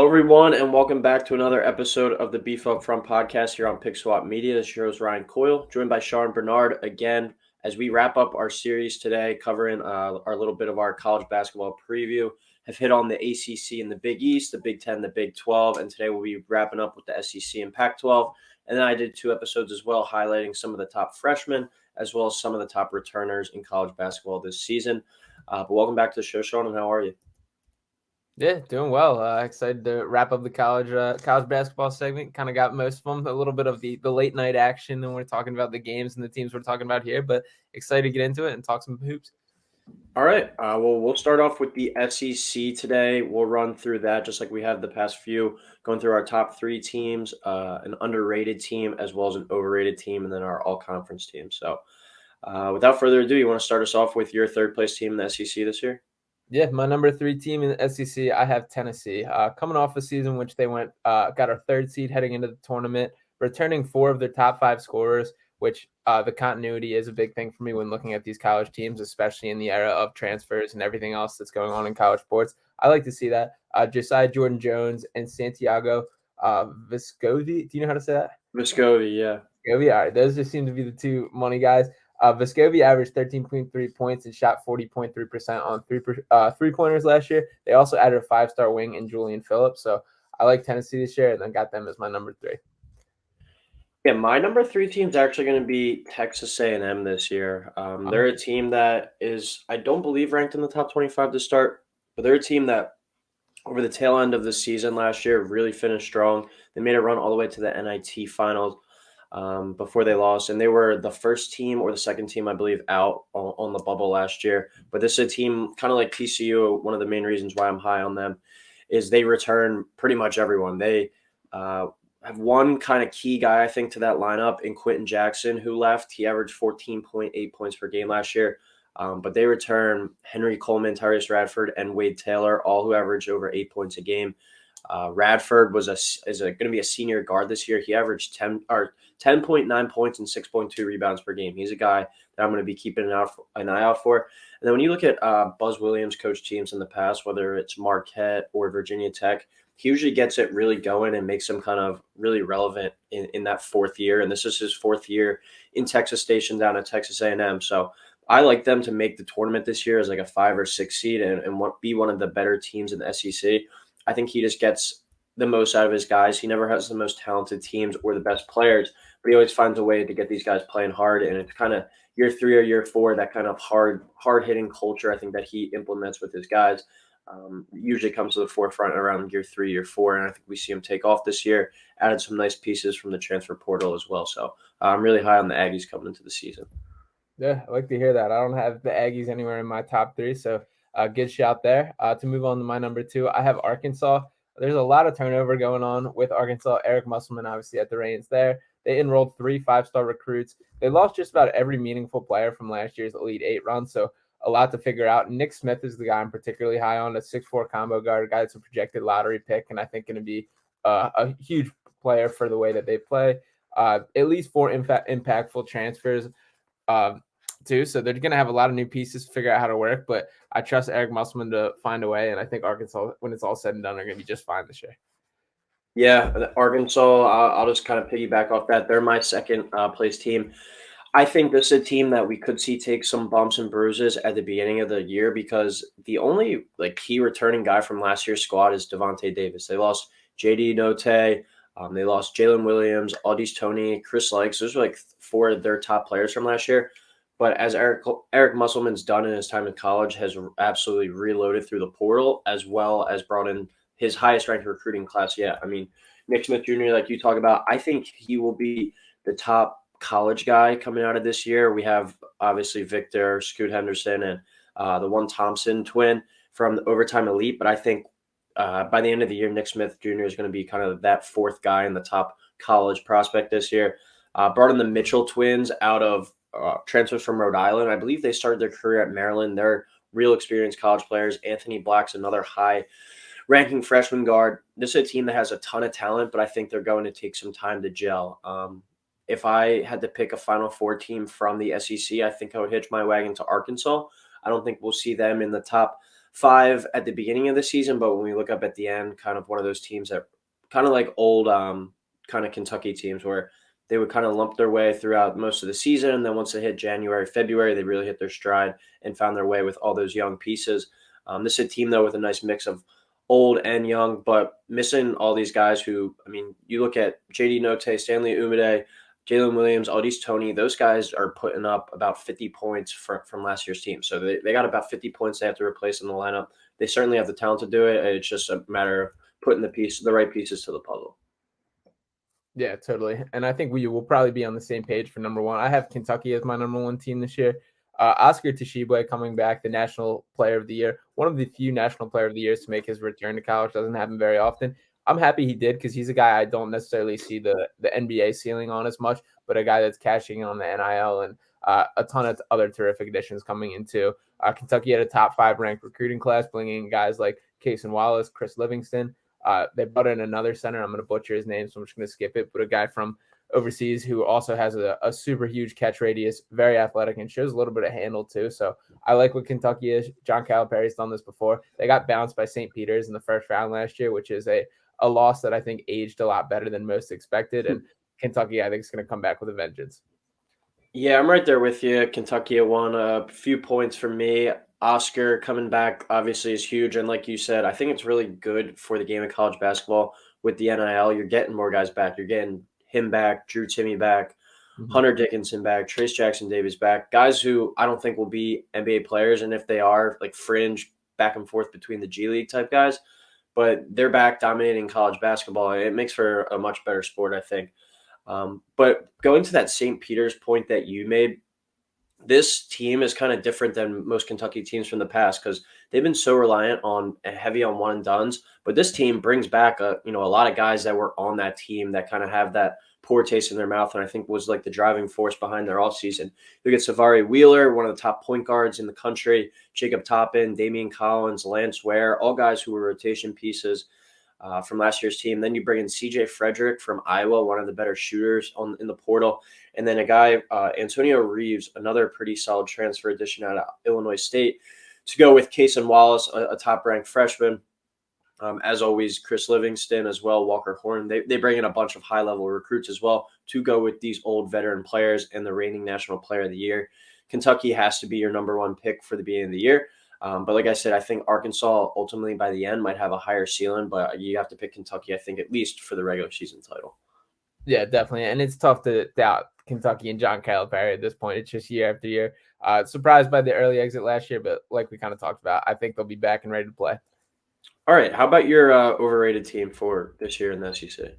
everyone, and welcome back to another episode of the Beef Up Front podcast here on Pick Swap Media. This is your host, Ryan Coyle, joined by Barnard again as we wrap up our series today, covering our little bit of our college basketball preview. Have hit on the ACC and the Big East, the Big Ten, the Big 12, and today we'll be wrapping up with the SEC and Pac 12. And then I did 2 episodes as well, highlighting some of the top freshmen as well as some of the top returners in college basketball this season. But welcome back to the show, Sean, and how are you? Yeah, doing well. Excited to wrap up the college basketball segment. Kind of got most of them, a little bit of the late night action, and we're talking about the games and the teams we're talking about here. But excited to get into it and talk some hoops. All right. Well, we'll start off with the SEC today. We'll run through that just like we have the past few, going through our top 3 teams, an underrated team, as well as an overrated team, and then our all-conference team. So without further ado, you want to start us off with your third-place team in the SEC this year? Yeah, my number 3 team in the SEC, I have Tennessee. Coming off a season which they got our 3rd seed heading into the tournament, returning 4 of their top 5 scorers, which the continuity is a big thing for me when looking at these college teams, especially in the era of transfers and everything else that's going on in college sports. I like to see that. Josiah Jordan-Jones and Santiago Vescovi. Do you know how to say that? Vescovi, yeah. Vescovi, all right. Those just seem to be the 2 money guys. Vescovi averaged 13.3 points and shot 40.3% on three-pointers last year. They also added a 5-star wing in Julian Phillips. So I like Tennessee this year, and I got them as my number 3. Yeah, my number 3 team is actually going to be Texas A&M this year. They're a team that is, I don't believe, ranked in the top 25 to start, but they're a team that over the tail end of the season last year really finished strong. They made a run all the way to the NIT finals before they lost, and they were the first team or the second team, I believe, out on the bubble last year. But this is a team kind of like TCU. One of the main reasons why I'm high on them is they return pretty much everyone. They have one kind of key guy, I think, to that lineup in Quentin Jackson, who left. He averaged 14.8 points per game last year. But they return Henry Coleman, Tyrese Radford, and Wade Taylor, all who averaged over 8 points a game. Radford is going to be a senior guard this year. He averaged 10.9 points and 6.2 rebounds per game. He's a guy that I'm going to be keeping an eye out for. And then when you look at Buzz Williams coach teams in the past, whether it's Marquette or Virginia Tech, he usually gets it really going and makes them kind of really relevant in that 4th year. And this is his 4th year in Texas Station down at Texas A&M. So I like them to make the tournament this year as like a 5 or 6 seed and be one of the better teams in the SEC. I think he just gets the most out of his guys. He never has the most talented teams or the best players, but he always finds a way to get these guys playing hard. And it's kind of year 3 or year 4, that kind of hard-hitting culture, I think, that he implements with his guys usually comes to the forefront around year 3, year 4. And I think we see him take off this year, added some nice pieces from the transfer portal as well. So I'm really high on the Aggies coming into the season. Yeah, I like to hear that. I don't have the Aggies anywhere in my top 3, so good shout there. To move on to my number 2, I have Arkansas. There's a lot of turnover going on with Arkansas. Eric Musselman obviously at the reins there. They enrolled 3 5-star recruits. They lost just about every meaningful player from last year's Elite 8 run, so a lot to figure out. Nick Smith is the guy I'm particularly high on, a 6'4" combo guard, a guy that's a projected lottery pick, and I think going to be a huge player for the way that they play. At least 4 impactful transfers too, so they're going to have a lot of new pieces to figure out how to work, but I trust Eric Musselman to find a way, and I think Arkansas, when it's all said and done, are going to be just fine this year. Yeah, Arkansas, I'll just kind of piggyback off that. They're my second place team. I think this is a team that we could see take some bumps and bruises at the beginning of the year because the only key returning guy from last year's squad is Devontae Davis. They lost J.D. Note, they lost Jalen Williams, Aldis Toney, Chris Likes. Those are 4 of their top players from last year. But as Eric Musselman's done in his time in college, has absolutely reloaded through the portal as well as brought in his highest ranked recruiting class yet. I mean, Nick Smith Jr., like you talk about, I think he will be the top college guy coming out of this year. We have obviously Victor, Scoot Henderson, and the one Thompson twin from the Overtime Elite. But I think by the end of the year, Nick Smith Jr. is going to be kind of that 4th guy in the top college prospect this year. Brought in the Mitchell twins out of transfers from Rhode Island. I believe they started their career at Maryland. They're real experienced college players. Anthony Black's another high-ranking freshman guard. This is a team that has a ton of talent, but I think they're going to take some time to gel. If I had to pick a Final Four team from the SEC, I think I would hitch my wagon to Arkansas. I don't think we'll see them in the top 5 at the beginning of the season, but when we look up at the end, kind of one of those teams that kind of like old kind of Kentucky teams where they would kind of lump their way throughout most of the season. And then once they hit January, February, they really hit their stride and found their way with all those young pieces. This is a team, though, with a nice mix of old and young, but missing all these guys who, I mean, you look at JD Note, Stanley Umide, Jalen Williams, Aldis Toney, those guys are putting up about 50 points from last year's team. So they got about 50 points they have to replace in the lineup. They certainly have the talent to do it. It's just a matter of putting the right pieces to the puzzle. Yeah, totally. And I think we will probably be on the same page for number one. I have Kentucky as my number one team this year. Oscar Tshiebwe coming back, the National Player of the Year, one of the few National Player of the Years to make his return to college. Doesn't happen very often. I'm happy he did because he's a guy I don't necessarily see the NBA ceiling on as much, but a guy that's cashing in on the NIL and a ton of other terrific additions coming into. Kentucky had a top 5 ranked recruiting class, bringing in guys like Cason Wallace, Chris Livingston. They brought in another center. I'm going to butcher his name, so I'm just going to skip it. But a guy from overseas who also has a super huge catch radius, very athletic, and shows a little bit of handle too. So I like what Kentucky is. John Calipari's done this before. They got bounced by St. Peter's in the first round last year, which is a loss that I think aged a lot better than most expected. And Kentucky, I think, is going to come back with a vengeance. Yeah, I'm right there with you. Kentucky won a few points for me. Oscar coming back obviously is huge. And like you said, I think it's really good for the game of college basketball with the NIL. You're getting more guys back. You're getting him back, Drew Timme back, Hunter Dickinson back, Trace Jackson Davis back. Guys who I don't think will be NBA players. And if they are, like fringe back and forth between the G League type guys. But they're back dominating college basketball. It makes for a much better sport, I think. But going to that St. Peter's point that you made, this team is kind of different than most Kentucky teams from the past because they've been so reliant on heavy on one and dones. But this team brings back a lot of guys that were on that team that kind of have that poor taste in their mouth, and I think was like the driving force behind their offseason. You get Savari Wheeler, one of the top point guards in the country, Jacob Toppin, Damian Collins, Lance Ware, all guys who were rotation pieces from last year's team. Then you bring in C.J. Frederick from Iowa, one of the better shooters in the portal. And then a guy, Antonio Reeves, another pretty solid transfer addition out of Illinois State, to go with Cason Wallace, a top-ranked freshman. As always, Chris Livingston as well, Walker Horn. They bring in a bunch of high-level recruits as well to go with these old veteran players and the reigning National Player of the Year. Kentucky has to be your number one pick for the beginning of the year. But like I said, I think Arkansas ultimately by the end might have a higher ceiling, but you have to pick Kentucky, I think, at least for the regular season title. Yeah, definitely. And it's tough to doubt Kentucky and John Calipari at this point. It's just year after year. Surprised by the early exit last year, but like we kind of talked about, I think they'll be back and ready to play. All right. How about your overrated team for this year in the SEC?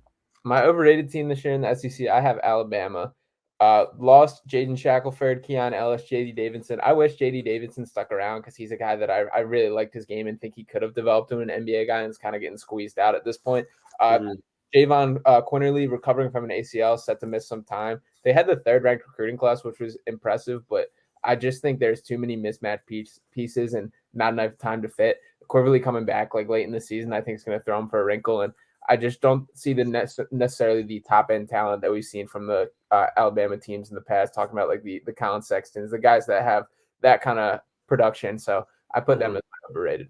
My overrated team this year in the SEC, I have Alabama. Lost Jaden Shackelford, Keon Ellis, J.D. Davidson. I wish J.D. Davidson stuck around because he's a guy that I really liked his game and think he could have developed him an NBA guy and is kind of getting squeezed out at this point. Javon Quinterly recovering from an ACL, set to miss some time. They had the 3rd ranked recruiting class, which was impressive, but I just think there's too many mismatched pieces and not enough time to fit. Quiverly coming back like late in the season, I think is going to throw him for a wrinkle, and I just don't see necessarily the top end talent that we've seen from the Alabama teams in the past. Talking about like the Colin Sextons, the guys that have that kind of production. So I put them as overrated.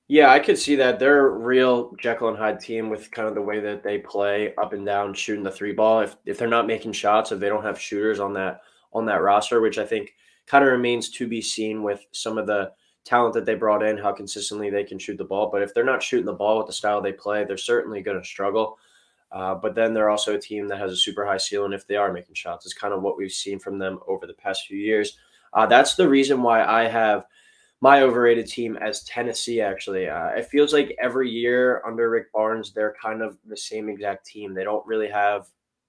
Yeah, I could see that. They're a real Jekyll and Hyde team with kind of the way that they play up and down, shooting the 3 ball. If they're not making shots, if they don't have shooters on that roster, which I think kind of remains to be seen with some of the talent that they brought in, how consistently they can shoot the ball. But if they're not shooting the ball with the style they play, they're certainly going to struggle. But then they're also a team that has a super high ceiling if they are making shots. It's kind of what we've seen from them over the past few years. That's the reason why I have my overrated team as Tennessee, actually. It feels like every year under Rick Barnes, they're kind of the same exact team. They don't really have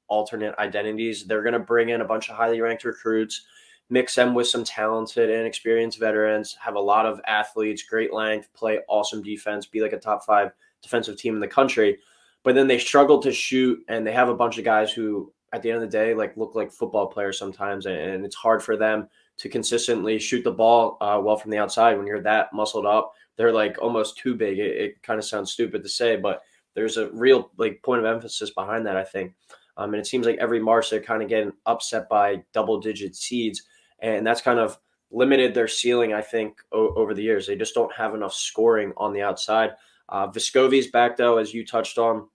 alternate identities. They're going to bring in a bunch of highly ranked recruits, mix them with some talented and experienced veterans, have a lot of athletes, great length, play awesome defense, be like a top 5 defensive team in the country. But then they struggle to shoot, and they have a bunch of guys who, at the end of the day, like look like football players sometimes, and it's hard for them to consistently shoot the ball well from the outside. When you're that muscled up, they're like almost too big. It kind of sounds stupid to say, but there's a real like point of emphasis behind that, I think. And it seems like every March they're kind of getting upset by double-digit seeds, and that's kind of limited their ceiling, I think, over the years. They just don't have enough scoring on the outside. Vescovi's back, though, as you touched on.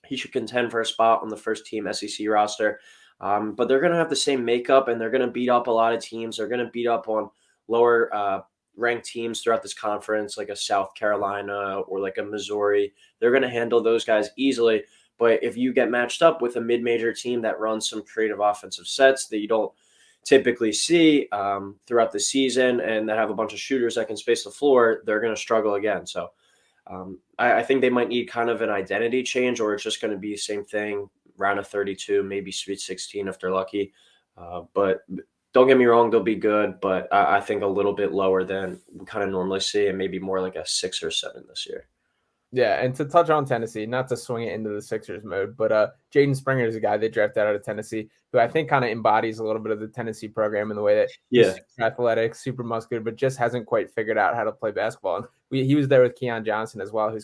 He should contend for a spot on the first team SEC roster. But they're going to have the same makeup, and they're going to beat up a lot of teams. They're going to beat up on lower ranked teams throughout this conference, like a South Carolina or like a Missouri. They're going to handle those guys easily. But if you get matched up with a mid-major team that runs some creative offensive sets that you don't typically see throughout the season and that have a bunch of shooters that can space the floor, they're going to struggle again. So I think they might need kind of an identity change, or it's just going to be the same thing, round of 32, maybe Sweet 16 if they're lucky. But don't get me wrong, they'll be good, but I think a little bit lower than we kind of normally see, and maybe more like a 6 or 7 this year. Yeah, and to touch on Tennessee, not to swing it into the Sixers mode, but Jaden Springer is a guy they drafted out of Tennessee who I think kind of embodies a little bit of the Tennessee program in the way that he's super athletic, super muscular, but just hasn't quite figured out how to play basketball. And he was there with Keon Johnson as well,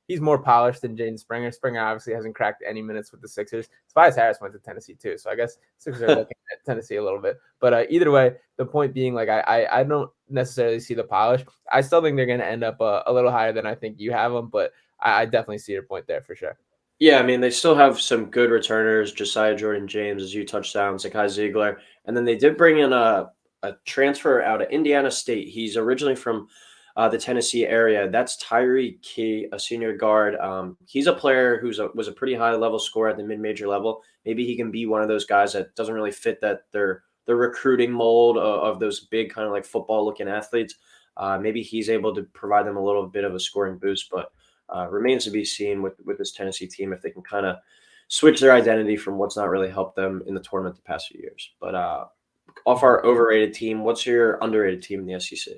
he's more polished than Jaden Springer. Springer obviously hasn't cracked any minutes with the Sixers. Tobias Harris went to Tennessee too, so I guess Sixers are looking at Tennessee a little bit. But either way, the point being, like I don't necessarily see the polish. I still think they're going to end up a little higher than I think you have them, but I definitely see your point there for sure. Yeah, I mean, they still have some good returners, Josiah Jordan-James, as you touched on, Zakai Ziegler. And then they did bring in a transfer out of Indiana State. He's originally from the Tennessee area. That's Tyree Key, a senior guard. He's a player was a pretty high-level scorer at the mid-major level. Maybe he can be one of those guys that doesn't really fit the recruiting mold of those big kind of like football-looking athletes. Maybe he's able to provide them a little bit of a scoring boost, but remains to be seen with this Tennessee team if they can kind of switch their identity from what's not really helped them in the tournament the past few years. But off our overrated team, what's your underrated team in the SEC?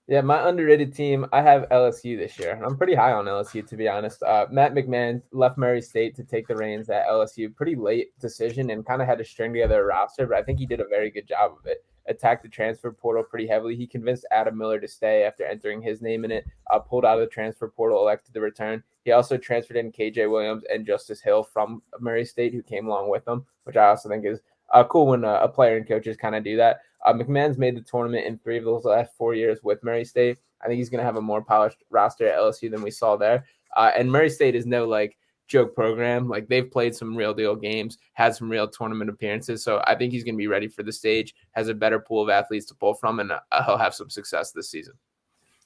Yeah, my underrated team, I have LSU this year. I'm pretty high on LSU, to be honest. Matt McMahon left Murray State to take the reins at LSU. Pretty late decision and kind of had to string together a roster, but I think he did a very good job of it. Attacked the transfer portal pretty heavily. He convinced Adam Miller to stay after entering his name in it, pulled out of the transfer portal, elected to return. He also transferred in KJ Williams and Justice Hill from Murray State, who came along with him, which I also think is cool when a player and coaches kind of do that. McMahon's made the tournament in 3 of those last 4 years with Murray State. I think he's going to have a more polished roster at LSU than we saw there. And Murray State is no joke program. Like, they've played some real deal games, had some real tournament appearances. So I think he's going to be ready for the stage, has a better pool of athletes to pull from, and he'll have some success this season.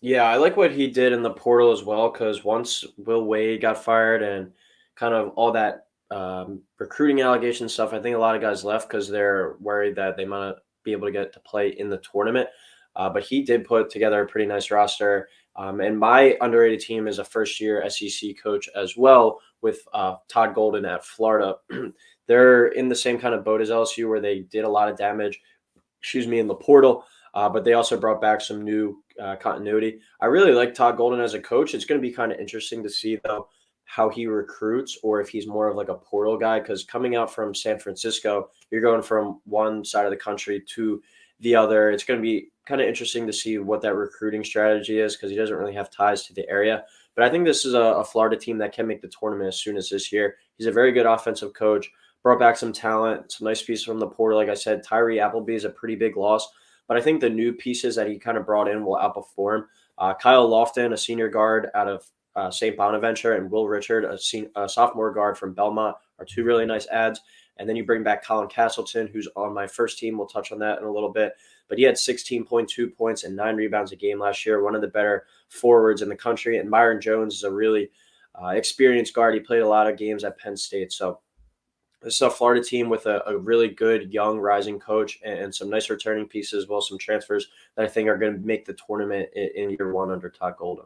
Yeah, I like what he did in the portal as well, because once Will Wade got fired and kind of all that recruiting allegation stuff, I think a lot of guys left because they're worried that they might not be able to get to play in the tournament. But he did put together a pretty nice roster. And my underrated team is a first-year SEC coach as well, with Todd Golden at Florida. They're in the same kind of boat as LSU, where they did a lot of damage, in the portal. But they also brought back some new continuity. I really like Todd Golden as a coach. It's going to be kind of interesting to see, though, how he recruits, or if he's more of like a portal guy, because coming out from San Francisco, you're going from one side of the country to the other. It's going to be kind of interesting to see what that recruiting strategy is, because he doesn't really have ties to the area. But I think this is a Florida team that can make the tournament as soon as this year. He's a very good offensive coach, brought back some talent, some nice pieces from the portal. Like I said, Tyree Appleby is a pretty big loss, but I think the new pieces that he kind of brought in will outperform. Kyle Lofton, a senior guard out of St. Bonaventure, and Will Richard, a sophomore guard from Belmont, are two really nice adds. And then you bring back Colin Castleton, who's on my first team. We'll touch on that in a little bit. But he had 16.2 points and 9 rebounds a game last year, one of the better forwards in the country. And Myron Jones is a really experienced guard. He played a lot of games at Penn State. So this is a Florida team with a really good young rising coach and some nice returning pieces, as well as some transfers that I think are going to make the tournament in year one under Todd Golden.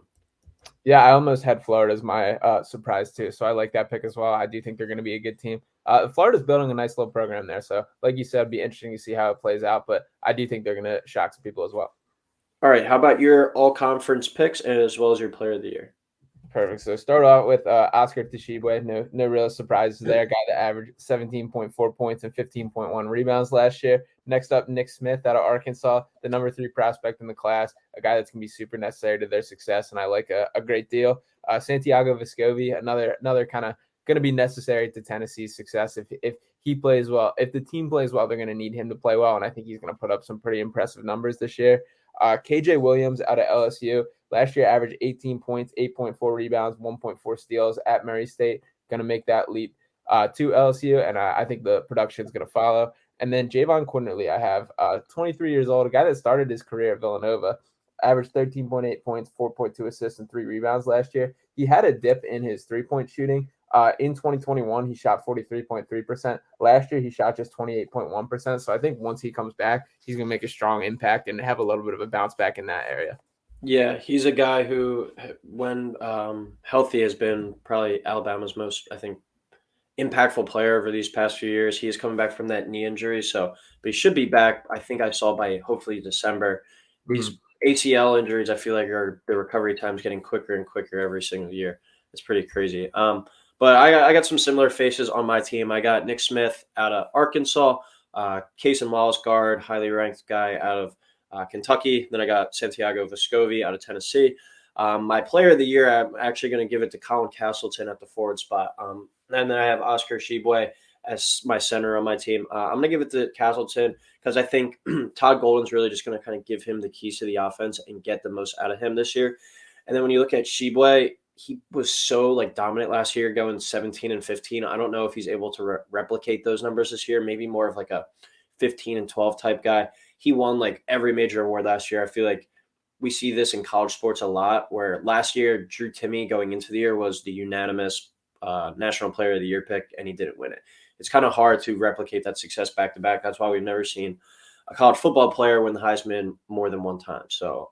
Yeah, I almost had Florida as my surprise too, so I like that pick as well. I do think they're going to be a good team. Florida's building a nice little program there, so like you said, it'd be interesting to see how it plays out, but I do think they're going to shock some people as well. All right, how about your all-conference picks as well as your player of the year? Perfect. So start out with Oscar Tshiebwe. No real surprises there. Guy that averaged 17.4 points and 15.1 rebounds last year. Next up, Nick Smith out of Arkansas, the number 3 prospect in the class, a guy that's going to be super necessary to their success, and I like a great deal. Santiago Vescovi, another kind of going to be necessary to Tennessee's success. If he plays well, if the team plays well, they're going to need him to play well, and I think he's going to put up some pretty impressive numbers this year. KJ Williams out of LSU last year averaged 18 points, 8.4 rebounds, 1.4 steals at Murray State. Going to make that leap to LSU, and I think the production is going to follow. And then Javon Quinterly, I have 23 years old, a guy that started his career at Villanova, averaged 13.8 points, 4.2 assists, and 3 rebounds last year. He had a dip in his three-point shooting. In 2021, he shot 43.3%. Last year, he shot just 28.1%. So I think once he comes back, he's going to make a strong impact and have a little bit of a bounce back in that area. Yeah, he's a guy who, when healthy, has been probably Alabama's most, I think, impactful player over these past few years. He is coming back from that knee injury, but he should be back. I think I saw by hopefully December. These ACL injuries, I feel like the recovery time's getting quicker and quicker every single year. It's pretty crazy. But I got some similar faces on my team. I got Nick Smith out of Arkansas, Cason Wallace guard, highly ranked guy out of Kentucky. Then I got Santiago Vescovi out of Tennessee. My player of the year, I'm actually going to give it to Colin Castleton at the forward spot. And then I have Oscar Tshiebwe as my center on my team. I'm going to give it to Castleton because I think Todd Golden's really just going to kind of give him the keys to the offense and get the most out of him this year. And then when you look at Tshiebwe, he was so dominant last year, going 17 and 15. I don't know if he's able to replicate those numbers this year. Maybe more of a 15 and 12 type guy. He won every major award last year. I feel like we see this in college sports a lot, where last year Drew Timme going into the year was the unanimous National Player of the Year pick, and he didn't win it. It's kind of hard to replicate that success back to back. That's why we've never seen a college football player win the Heisman more than one time. So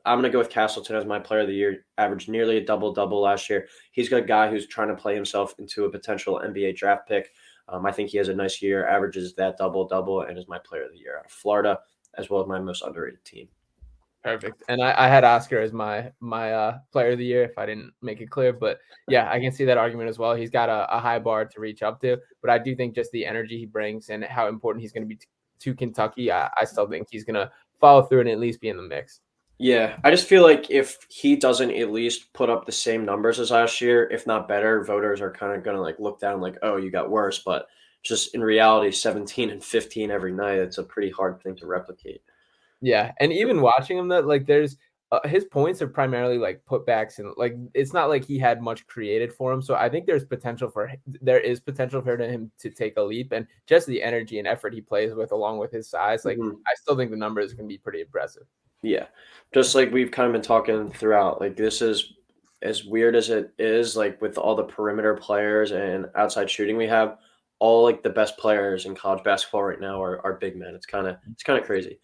I'm going to go with Castleton as my player of the year. Averaged nearly a double-double last year. He's got a guy who's trying to play himself into a potential NBA draft pick. I think he has a nice year, averages that double-double, and is my player of the year out of Florida, as well as my most underrated team. Perfect. And I had Oscar as my player of the year, if I didn't make it clear. But yeah, I can see that argument as well. He's got a high bar to reach up to. But I do think just the energy he brings and how important he's going to be to Kentucky, I still think he's going to follow through and at least be in the mix. Yeah, I just feel like if he doesn't at least put up the same numbers as last year, if not better, voters are kind of going to look down oh, you got worse. But just in reality, 17 and 15 every night, it's a pretty hard thing to replicate. Yeah, and even watching him, that there's his points are primarily putbacks, and it's not like he had much created for him. So I think there is potential for him to take a leap, and just the energy and effort he plays with, along with his size, I still think the numbers can be pretty impressive. Yeah, just like we've kind of been talking throughout, this is as weird as it is, with all the perimeter players and outside shooting we have, all the best players in college basketball right now are big men. It's kind of crazy.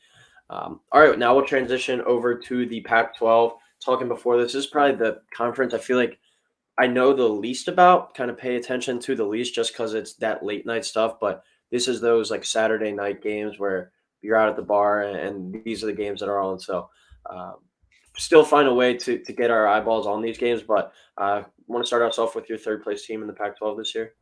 All right, now we'll transition over to the Pac-12. Talking before, this is probably the conference I feel like I know the least about, kind of pay attention to the least, just because it's that late night stuff. But this is those Saturday night games where you're out at the bar, and these are the games that are on. So still find a way to get our eyeballs on these games. But want to start us off with your third place team in the Pac-12 this year?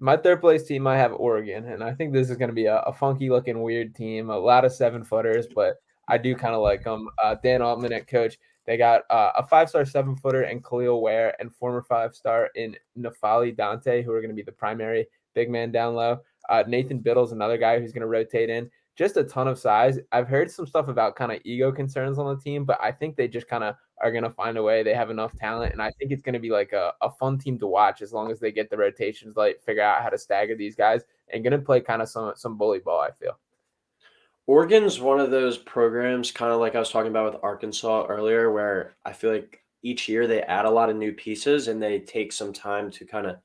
My third place team, I have Oregon, and I think this is going to be a funky looking weird team. A lot of 7-footers, but I do kind of like them. Dan Altman at coach. They got a 5-star 7-footer in Khalil Ware and former 5-star in Nafali Dante, who are going to be the primary big man down low. Nathan Biddle's another guy who's going to rotate in. Just a ton of size. I've heard some stuff about kind of ego concerns on the team, but I think they just kind of are going to find a way. They have enough talent, and I think it's going to be a fun team to watch as long as they get the rotations, figure out how to stagger these guys, and going to play kind of some bully ball, I feel. Oregon's one of those programs, kind of like I was talking about with Arkansas earlier, where I feel like each year they add a lot of new pieces and they take some time to kind of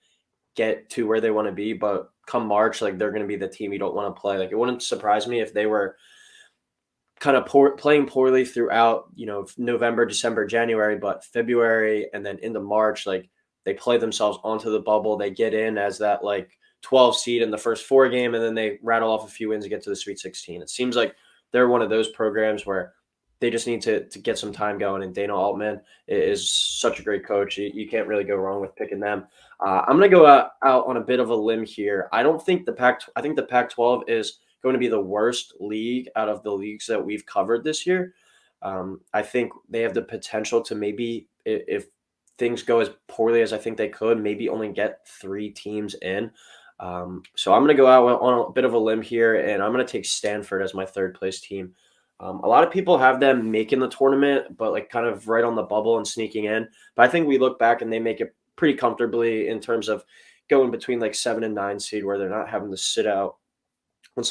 get to where they want to be. But come March, they're going to be the team you don't want to play. It wouldn't surprise me if they were kind of playing poorly throughout, November, December, January, but February and then into March, they play themselves onto the bubble. They get in as that 12 seed in the first 4 game, and then they rattle off a few wins and get to the Sweet 16. It seems like they're one of those programs where they just need to get some time going, and Dana Altman is such a great coach. You can't really go wrong with picking them. I'm going to go out on a bit of a limb here. I think the Pac-12 is going to be the worst league out of the leagues that we've covered this year. I think they have the potential to maybe, if things go as poorly as I think they could, maybe only get 3 teams in. So I'm going to go out on a bit of a limb here, and I'm going to take Stanford as my third place team. A lot of people have them making the tournament, but like kind of right on the bubble and sneaking in. But I think we look back and they make it pretty comfortably in terms of going between like 7 and 9 seed, where they're not having to sit out on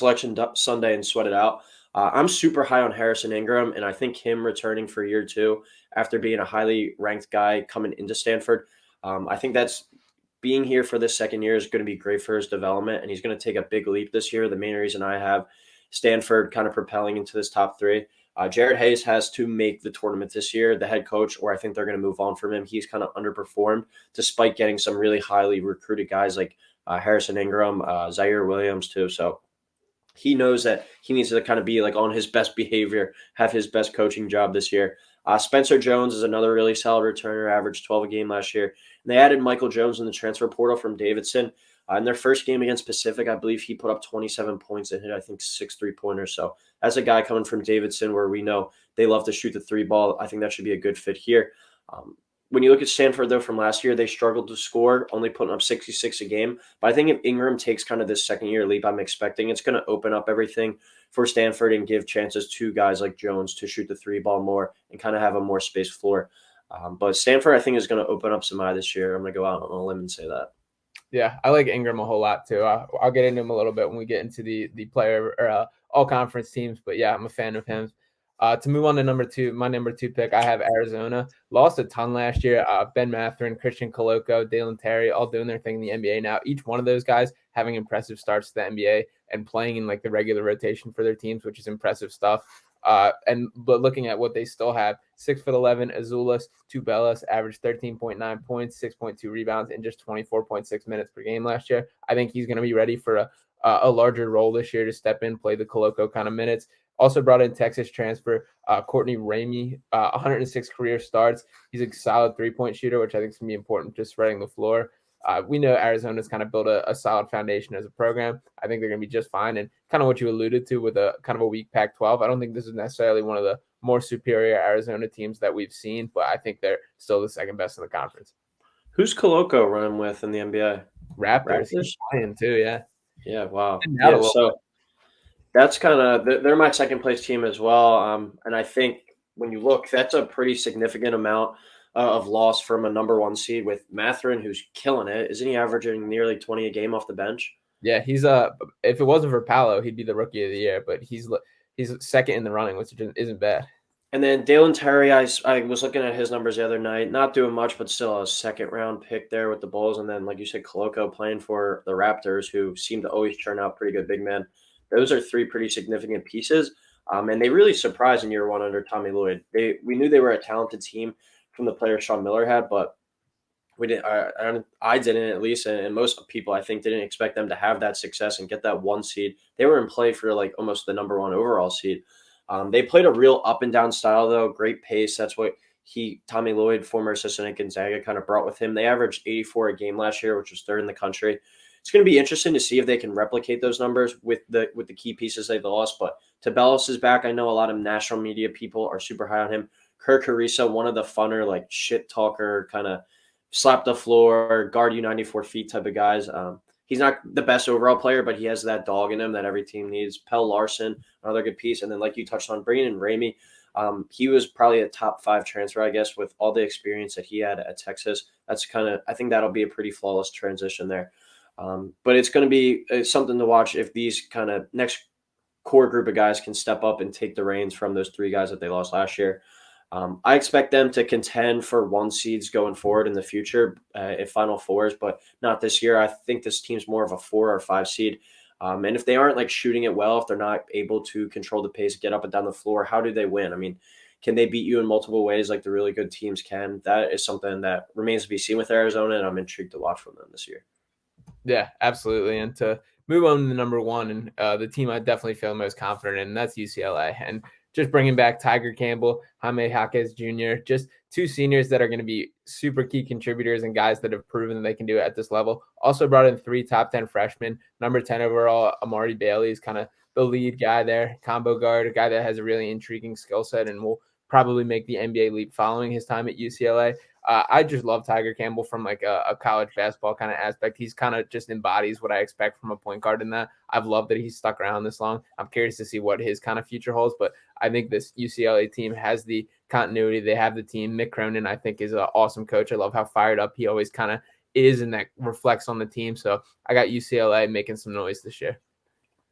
Sunday and sweat it out. I'm super high on Harrison Ingram, and I think him returning for year two after being a highly ranked guy coming into Stanford, I think that's being here for this second year is going to be great for his development, and he's going to take a big leap this year. The main reason I have Stanford kind of propelling into this top three. Jared Hayes has to make the tournament this year, the head coach, or I think they're going to move on from him. He's kind of underperformed despite getting some really highly recruited guys like Harrison Ingram, Zaire Williams too. So he knows that he needs to kind of be like on his best behavior, have his best coaching job this year. Spencer Jones is another really solid returner, averaged 12 a game last year. And they added Michael Jones in the transfer portal from Davidson. In their first game against Pacific, I believe he put up 27 points and hit, I think, 6 3-pointers. So as a guy coming from Davidson, where we know they love to shoot the three ball, I think that should be a good fit here. When you look at Stanford, though, from last year, they struggled to score, only putting up 66 a game. But I think if Ingram takes kind of this second-year leap I'm expecting, it's going to open up everything for Stanford and give chances to guys like Jones to shoot the three ball more and kind of have a more spaced floor. But Stanford, I think, is going to open up some eye this year. I'm going to go out on a limb and say that. Yeah, I like Ingram a whole lot too. I'll get into him a little bit when we get into the player or all conference teams. But yeah, I'm a fan of him. To move on to number two, my number two pick, I have Arizona. Lost a ton last year. Ben Mathurin, Christian Coloco, Dalen Terry, all doing their thing in the NBA now. Each one of those guys having impressive starts to the NBA and playing in like the regular rotation for their teams, which is impressive stuff. But looking at what they still have, 6'11", Azuolas, Tubelis averaged 13.9 points, 6.2 rebounds in just 24.6 minutes per game last year. I think he's going to be ready for a larger role this year to step in, play the Coloco kind of minutes. Also brought in Texas transfer Courtney Ramey, 106 career starts. He's a solid three-point shooter, which I think is going to be important, just spreading the floor. We know Arizona's kind of built a solid foundation as a program. I think they're going to be just fine. And kind of what you alluded to with a kind of a weak Pac-12, I don't think this is necessarily one of the more superior Arizona teams that we've seen, but I think they're still the second best in the conference. Who's Coloco running with in the NBA? Raptors. He's playing too, yeah. Yeah, wow. Yeah, so that's kind of – they're my second-place team as well. And I think when you look, that's a pretty significant amount of loss from a number one seed with Mathurin, who's killing it. Isn't he averaging nearly 20 a game off the bench? Yeah, he's if it wasn't for Paolo, he'd be the rookie of the year, but he's second in the running, which isn't bad. And then Dalen Terry, I was looking at his numbers the other night, not doing much, but still a second-round pick there with the Bulls. And then, like you said, Coloco playing for the Raptors, who seem to always turn out pretty good big men. Those are three pretty significant pieces. And they really surprised in year one under Tommy Lloyd. We knew they were a talented team from the players Sean Miller had, but we didn't. I didn't, at least, and most people I think didn't expect them to have that success and get that one seed. They were in play for like almost the number one overall seed. They played a real up and down style though, great pace. That's what Tommy Lloyd, former assistant at Gonzaga, kind of brought with him. They averaged 84 a game last year, which was third in the country. It's going to be interesting to see if they can replicate those numbers with the key pieces they've lost. But Tubelis is back. I know a lot of national media people are super high on him. Kirk Carissa, one of the funner, like shit talker, kind of slap the floor, guard you 94 feet type of guys. He's not the best overall player, but he has that dog in him that every team needs. Pell Larson, another good piece. And then, like you touched on, bringing in Ramey, he was probably a top 5 transfer, I guess, with all the experience that he had at Texas. That's I think that'll be a pretty flawless transition there. But it's going to be something to watch if these kind of next core group of guys can step up and take the reins from those 3 guys that they lost last year. I expect them to contend for 1 seeds going forward in the future at Final Fours, but not this year. I think this team's more of a 4 or 5 seed. And if they aren't like shooting it well, if they're not able to control the pace, get up and down the floor, how do they win? I mean, can they beat you in multiple ways like the really good teams can? That is something that remains to be seen with Arizona, and I'm intrigued to watch from them this year. Yeah, absolutely. And to move on to number 1, and the team I definitely feel most confident in, that's UCLA. And just bringing back Tiger Campbell, Jaime Jaquez Jr., just 2 seniors that are going to be super key contributors and guys that have proven that they can do it at this level. Also brought in 3 top 10 freshmen. Number 10 overall, Amari Bailey is kind of the lead guy there, combo guard, a guy that has a really intriguing skill set and will probably make the NBA leap following his time at UCLA. I just love Tiger Campbell from like a college basketball kind of aspect. He's kind of just embodies what I expect from a point guard in that. I've loved that he's stuck around this long. I'm curious to see what his kind of future holds, but I think this UCLA team has the continuity. They have the team. Mick Cronin, I think, is an awesome coach. I love how fired up he always kind of is, and that reflects on the team. So I got UCLA making some noise this year.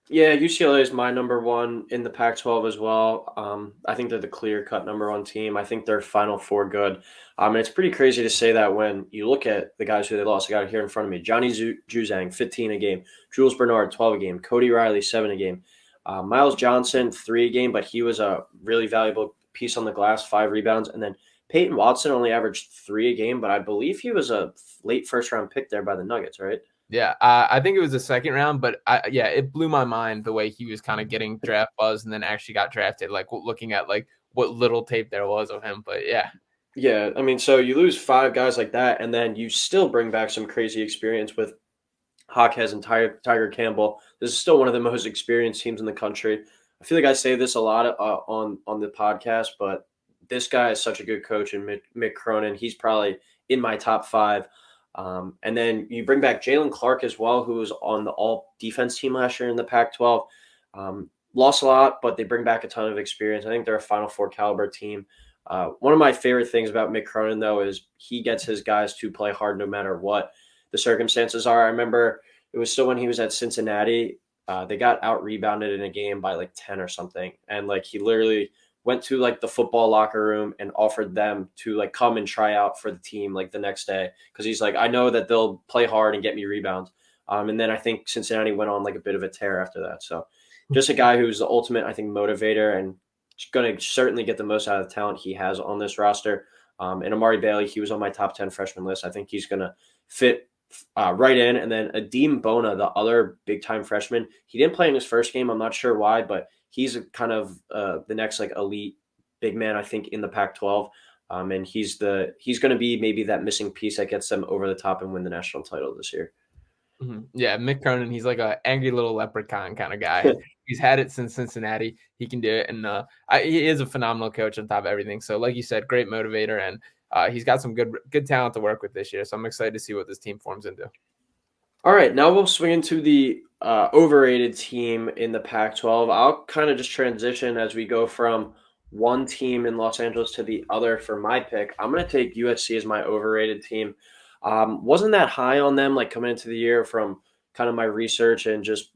Yeah, UCLA is my number one in the Pac-12 as well. I think they're the clear-cut number one team. I think they're Final Four good. And it's pretty crazy to say that when you look at the guys who they lost. I got it here in front of me. Johnny Juzang, 15 a game. Jules Barnard, 12 a game. Cody Riley, 7 a game. Miles Johnson, 3 a game, but he was a really valuable piece on the glass, 5 rebounds. And then Peyton Watson only averaged 3 a game, but I believe he was a late first-round pick there by the Nuggets, right? Yeah, I think it was the second round, but it blew my mind the way he was kind of getting draft buzz and then actually got drafted. Like looking at like what little tape there was of him, but yeah. Yeah, I mean, so you lose 5 guys like that, and then you still bring back some crazy experience with Hawkhead and Tiger Campbell. This is still one of the most experienced teams in the country. I feel like I say this a lot on the podcast, but this guy is such a good coach, and Mick Cronin, he's probably in my top 5. And then you bring back Jalen Clark as well, who was on the all defense team last year in the Pac-12. Lost a lot, but they bring back a ton of experience. I think they're a Final Four caliber team. One of my favorite things about Mick Cronin, though, is he gets his guys to play hard no matter what the circumstances are. I remember it was still when he was at Cincinnati. They got out rebounded in a game by like 10 or something. And like he literally went to like the football locker room and offered them to like come and try out for the team like the next day. Cause he's like, I know that they'll play hard and get me rebounds. And then I think Cincinnati went on like a bit of a tear after that. So just a guy who's the ultimate, I think, motivator and going to certainly get the most out of the talent he has on this roster. And Amari Bailey, he was on my top 10 freshman list. I think he's going to fit right in. And then Adeem Bona, the other big-time freshman, he didn't play in his first game. I'm not sure why, but he's kind of the next like elite big man, I think, in the Pac-12. And he's going to be maybe that missing piece that gets them over the top and win the national title this year. Mm-hmm. Yeah, Mick Cronin, he's like an angry little leprechaun kind of guy. He's had it since Cincinnati. He can do it, and he is a phenomenal coach on top of everything. So, like you said, great motivator, and he's got some good talent to work with this year. So I'm excited to see what this team forms into. All right, now we'll swing into the overrated team in the Pac-12. I'll kind of just transition as we go from one team in Los Angeles to the other for my pick. I'm going to take USC as my overrated team. Wasn't that high on them like coming into the year from kind of my research and just,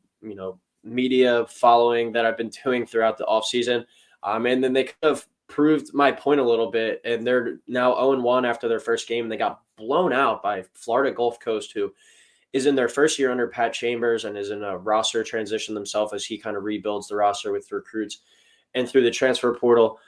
media following that I've been doing throughout the offseason. And then they kind of proved my point a little bit, and they're now 0-1 after their first game. They got blown out by Florida Gulf Coast, who is in their first year under Pat Chambers and is in a roster transition themselves as he kind of rebuilds the roster with recruits and through the transfer portal.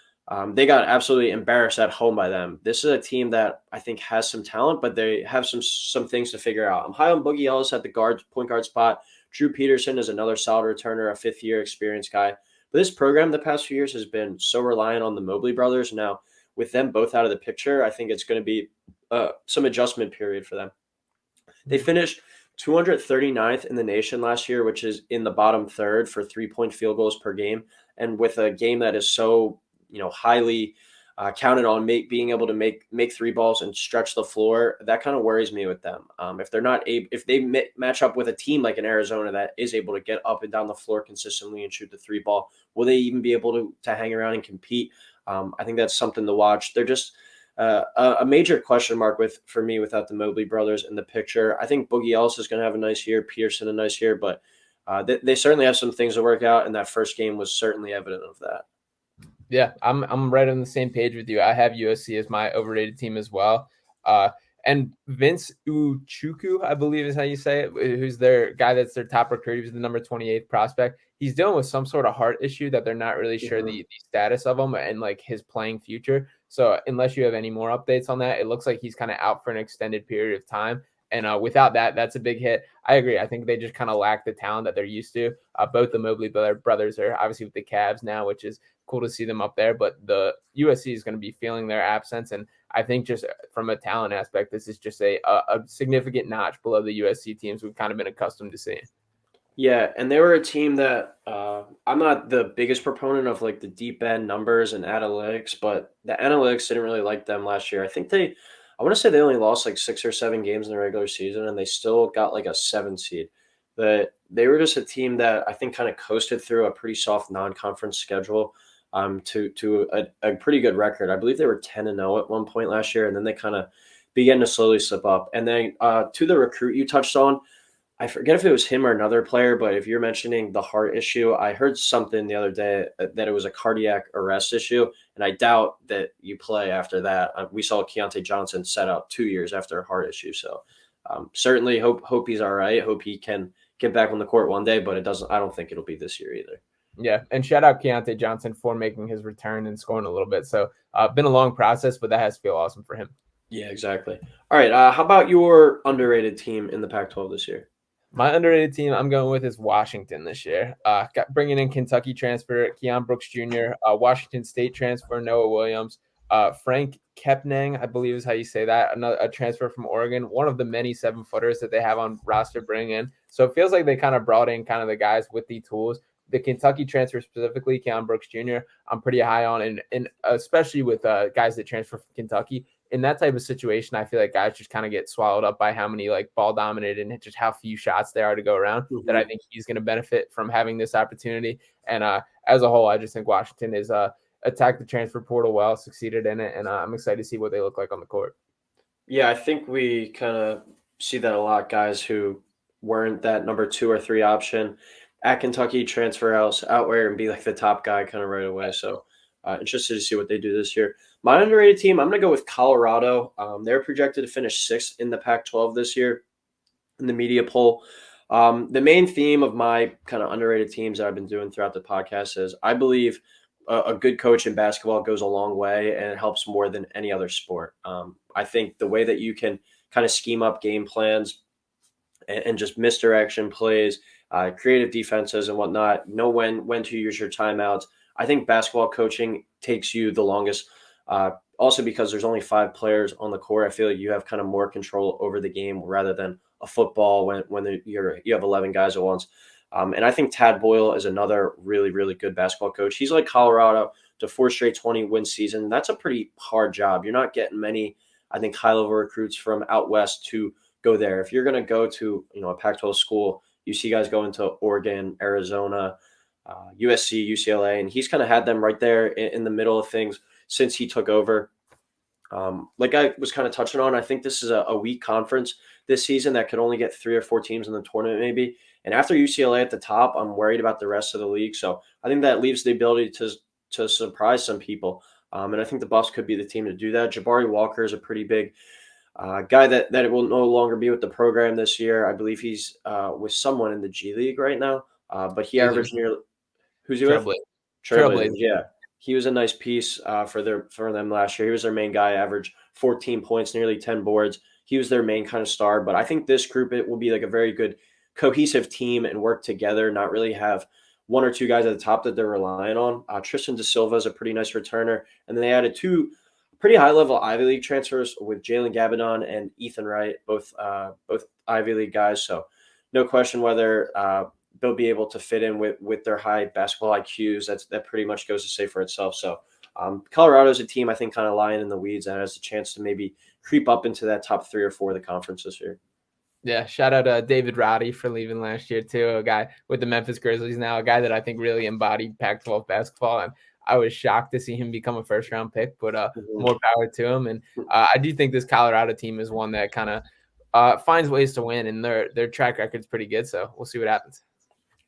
They got absolutely embarrassed at home by them. This is a team that I think has some talent, but they have some things to figure out. I'm high on Boogie Ellis at the point guard spot. Drew Peterson is another solid returner, a fifth-year experienced guy. But this program the past few years has been so reliant on the Mobley brothers. Now, with them both out of the picture, I think it's going to be some adjustment period for them. They finished 239th in the nation last year, which is in the bottom third for three-point field goals per game. And with a game that is so highly counted on being able to make three balls and stretch the floor, that kind of worries me with them. If they're not able, if they match up with a team like in Arizona that is able to get up and down the floor consistently and shoot the three ball, will they even be able to hang around and compete? I think that's something to watch. They're just a major question mark for me without the Mobley brothers in the picture. I think Boogie Ellis is going to have a nice year, Pearson a nice year, but they certainly have some things to work out, and that first game was certainly evident of that. Yeah, I'm right on the same page with you. I have USC as my overrated team as well. And Vince Uchuku, I believe is how you say it, who's their guy that's their top recruit. He's the number 28th prospect. He's dealing with some sort of heart issue that they're not really sure the status of him and like his playing future. So unless you have any more updates on that, it looks like he's kind of out for an extended period of time. And without that, that's a big hit. I agree. I think they just kind of lack the talent that they're used to. Both the Mobley brothers are obviously with the Cavs now, which is cool to see them up there. But the USC is going to be feeling their absence. And I think just from a talent aspect, this is just a significant notch below the USC teams we've kind of been accustomed to seeing. Yeah, and they were a team that I'm not the biggest proponent of like the deep end numbers and analytics, but the analytics didn't really like them last year. I think they I want to say they only lost like 6 or 7 games in the regular season, and they still got like a 7 seed. That they were just a team that I think kind of coasted through a pretty soft non-conference schedule to a pretty good record. I believe they were 10-0 at one point last year, and then they kind of began to slowly slip up. And then to the recruit you touched on, I forget if it was him or another player, but if you're mentioning the heart issue, I heard something the other day that it was a cardiac arrest issue, and I doubt that you play after that. We saw Keontae Johnson set out 2 years after a heart issue, so certainly hope he's all right. Hope he can get back on the court one day, but it doesn't. I don't think it'll be this year either. Yeah, and shout out Keontae Johnson for making his return and scoring a little bit. So been a long process, but that has to feel awesome for him. Yeah, exactly. All right, how about your underrated team in the Pac-12 this year? My underrated team I'm going with is Washington this year. Got bringing in Kentucky transfer Keon Brooks Jr., Washington State transfer Noah Williams, Frank Kepnang, I believe is how you say that, a transfer from Oregon, one of the many 7-footers that they have on roster bring in. So it feels like they kind of brought in kind of the guys with the tools. The Kentucky transfer specifically, Keon Brooks Jr., I'm pretty high on, and especially with guys that transfer from Kentucky. In that type of situation, I feel like guys just kind of get swallowed up by how many like ball dominated and just how few shots there are to go around. That I think he's going to benefit from having this opportunity. And as a whole, I just think Washington is attacked the transfer portal well, succeeded in it, and I'm excited to see what they look like on the court. Yeah, I think we kind of see that a lot. Guys who weren't that number 2 or 3 option at Kentucky transfer out where and be like the top guy kind of right away. So interested to see what they do this year. My underrated team, I'm going to go with Colorado. They're projected to finish 6th in the Pac-12 this year in the media poll. The main theme of my kind of underrated teams that I've been doing throughout the podcast is I believe a good coach in basketball goes a long way, and it helps more than any other sport. I think the way that you can kind of scheme up game plans and just misdirection plays, creative defenses and whatnot, know when to use your timeouts. I think basketball coaching takes you the longest. Also, because there's only 5 players on the court, I feel like you have kind of more control over the game rather than a football when you have 11 guys at once. And I think Tad Boyle is another really, really good basketball coach. He's like Colorado to 4 straight 20-win season. That's a pretty hard job. You're not getting many, I think, high-level recruits from out west to go there. If you're going to go to a Pac-12 school, you see guys going to Oregon, Arizona, USC, UCLA, and he's kind of had them right there in the middle of things since he took over. Like I was kind of touching on, I think this is a weak conference this season that could only get 3 or 4 teams in the tournament maybe. And after UCLA at the top, I'm worried about the rest of the league. So I think that leaves the ability to surprise some people. And I think the Buffs could be the team to do that. Jabari Walker is a pretty big guy that will no longer be with the program this year. I believe he's with someone in the G League right now. But he averaged nearly – who's he with? Trailblazers, yeah. He was a nice piece for them last year. He was their main guy, averaged 14 points, nearly 10 boards. He was their main kind of star. But I think this group, it will be like a very good cohesive team and work together, not really have 1 or 2 guys at the top that they're relying on. Tristan Da Silva is a pretty nice returner. And then they added 2 pretty high-level Ivy League transfers with Jalen Gabadon and Ethan Wright, both Ivy League guys. So no question whether they'll be able to fit in with their high basketball IQs. That pretty much goes to say for itself. So Colorado is a team I think kind of lying in the weeds and has a chance to maybe creep up into that top 3 or 4 of the conference this year. Yeah, shout out David Roddy for leaving last year too, a guy with the Memphis Grizzlies now, a guy that I think really embodied Pac-12 basketball, and I was shocked to see him become a first-round pick, but more power to him. And I do think this Colorado team is one that kind of finds ways to win, and their track record's pretty good, so we'll see what happens.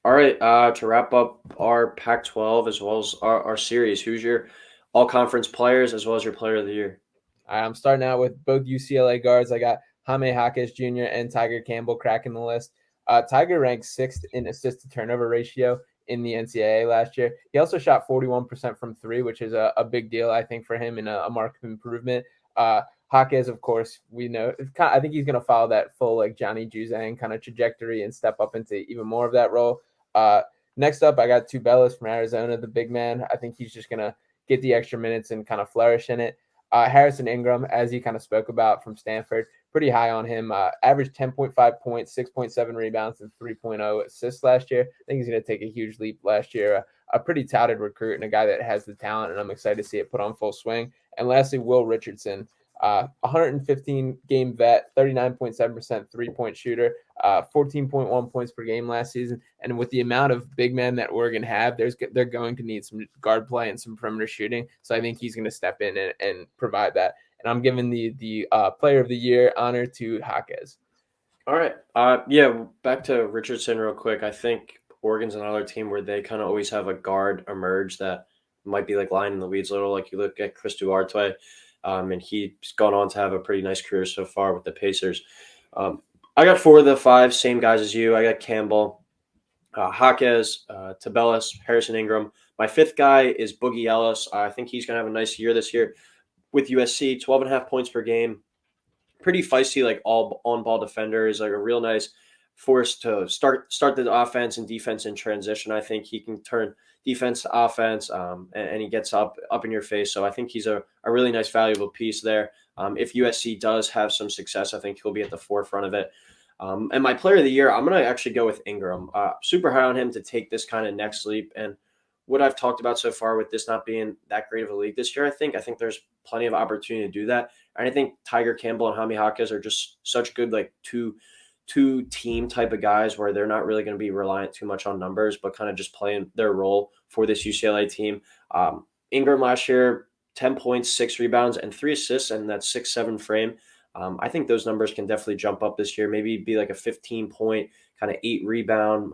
All right, to wrap up our Pac-12 as well as our series, who's your all-conference players as well as your player of the year? I'm starting out with both UCLA guards. I got Jaime Jaquez Jr. and Tiger Campbell cracking the list. Tiger ranked 6th in assist-to-turnover ratio in the NCAA last year. He also shot 41% from 3, which is a big deal, I think, for him and a mark of improvement. Jaquez, of course, we know. I think he's going to follow that full like Johnny Juzang kind of trajectory and step up into even more of that role. Next up, I got Tubelis from Arizona, the big man. I think he's just going to get the extra minutes and kind of flourish in it. Harrison Ingram, as you kind of spoke about from Stanford, pretty high on him. Averaged 10.5 points, 6.7 rebounds, and 3.0 assists last year. I think he's going to take a huge leap last year. A pretty touted recruit and a guy that has the talent, and I'm excited to see it put on full swing. And lastly, Will Richardson, 115 game vet, 39.7% 3-point shooter, 14.1 points per game last season. And with the amount of big men that Oregon have, they're going to need some guard play and some perimeter shooting. So I think he's going to step in and provide that. And I'm giving the player of the year honor to Jaquez. All right. Yeah, back to Richardson real quick. I think Oregon's another team where they kind of always have a guard emerge that might be like lying in the weeds a little. Like you look at Chris Duarte, and he's gone on to have a pretty nice career so far with the Pacers. I got 4 of the 5, same guys as you. I got Campbell, Jaquez, Tabellis, Harrison Ingram. My 5th guy is Boogie Ellis. I think he's going to have a nice year this year with USC, 12.5 points per game. Pretty feisty, like all on ball defender, is like a real nice force to start the offense and defense in transition. I think he can turn defense to offense, and he gets up in your face. So I think he's a really nice, valuable piece there. If USC does have some success, I think he'll be at the forefront of it. And my player of the year, I'm going to actually go with Ingram. Super high on him to take this kind of next leap. And what I've talked about so far with this not being that great of a league this year, I think there's plenty of opportunity to do that. And I think Tiger Campbell and Jaime Jaquez are just such good, like two team type of guys where they're not really going to be reliant too much on numbers, but kind of just playing their role for this UCLA team. Ingram last year, 10 points, 6 rebounds, and 3 assists in that 6-7 frame. I think those numbers can definitely jump up this year. Maybe be like a 15-point, kind of 8 rebound,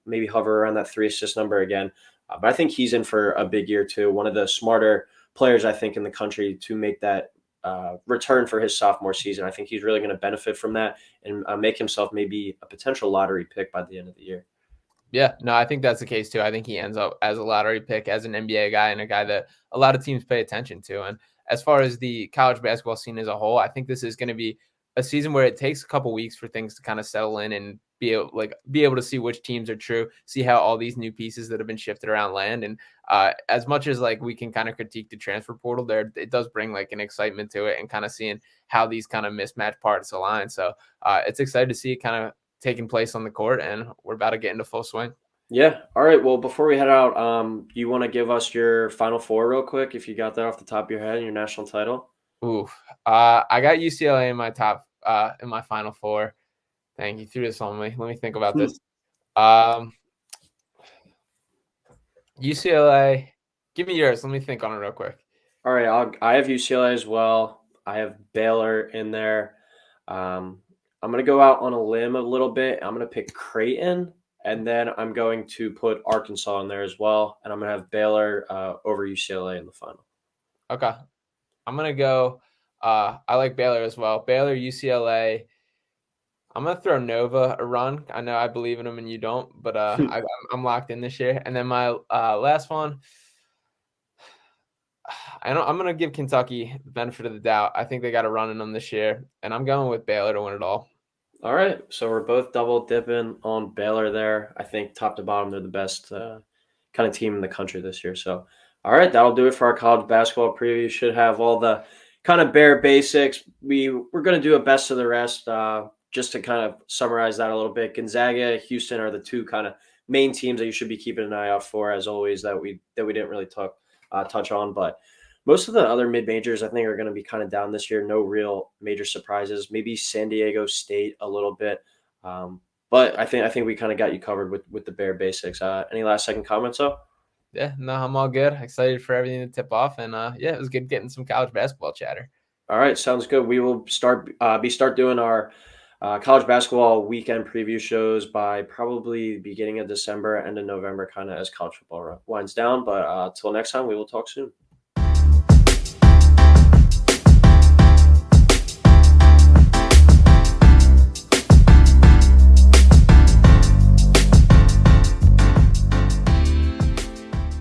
maybe hover around that 3 assist number again. But I think he's in for a big year too. One of the smarter players, I think, in the country to make that return for his sophomore season. I think he's really going to benefit from that and make himself maybe a potential lottery pick by the end of the year. Yeah, no, I think that's the case too. I think he ends up as a lottery pick, as an NBA guy, and a guy that a lot of teams pay attention to. And as far as the college basketball scene as a whole, I think this is going to be a season where it takes a couple weeks for things to kind of settle in and be able to see which teams are true, see how all these new pieces that have been shifted around land. And as much as like we can kind of critique the transfer portal there, it does bring like an excitement to it and kind of seeing how these kind of mismatched parts align. So it's exciting to see it kind of taking place on the court, and we're about to get into full swing. Yeah. All right. Well, before we head out, you want to give us your Final Four real quick, if you got that off the top of your head, and your national title? Ooh, I got UCLA in my top, in my Final Four. Thank you. Threw this on me. Let me think about this. UCLA. Give me yours. Let me think on it real quick. All right. I have UCLA as well. I have Baylor in there. I'm going to go out on a limb a little bit. I'm going to pick Creighton, and then I'm going to put Arkansas in there as well. And I'm going to have Baylor over UCLA in the final. Okay. I'm going to go. I like Baylor as well. Baylor, UCLA. I'm going to throw Nova a run. I know I believe in them and you don't, but I'm locked in this year. And then my last one, I'm going to give Kentucky the benefit of the doubt. I think they got a run in them this year, and I'm going with Baylor to win it all. All right. So we're both double dipping on Baylor there. I think top to bottom, they're the best kind of team in the country this year. So, all right, that'll do it for our college basketball preview. Should have all the kind of bare basics. We're going to do a best of the rest. Just to kind of summarize that a little bit, Gonzaga, Houston are the 2 kind of main teams that you should be keeping an eye out for, as always, that we didn't really touch on. But most of the other mid-majors, I think, are going to be kind of down this year. No real major surprises. Maybe San Diego State a little bit. But I think we kind of got you covered with the bare basics. Any last second comments, though? Yeah, no, I'm all good. Excited for everything to tip off. And yeah, it was good getting some college basketball chatter. All right, sounds good. We will start doing our college basketball weekend preview shows by probably beginning of December, end of November, kind of as college football winds down. But until next time, we will talk soon.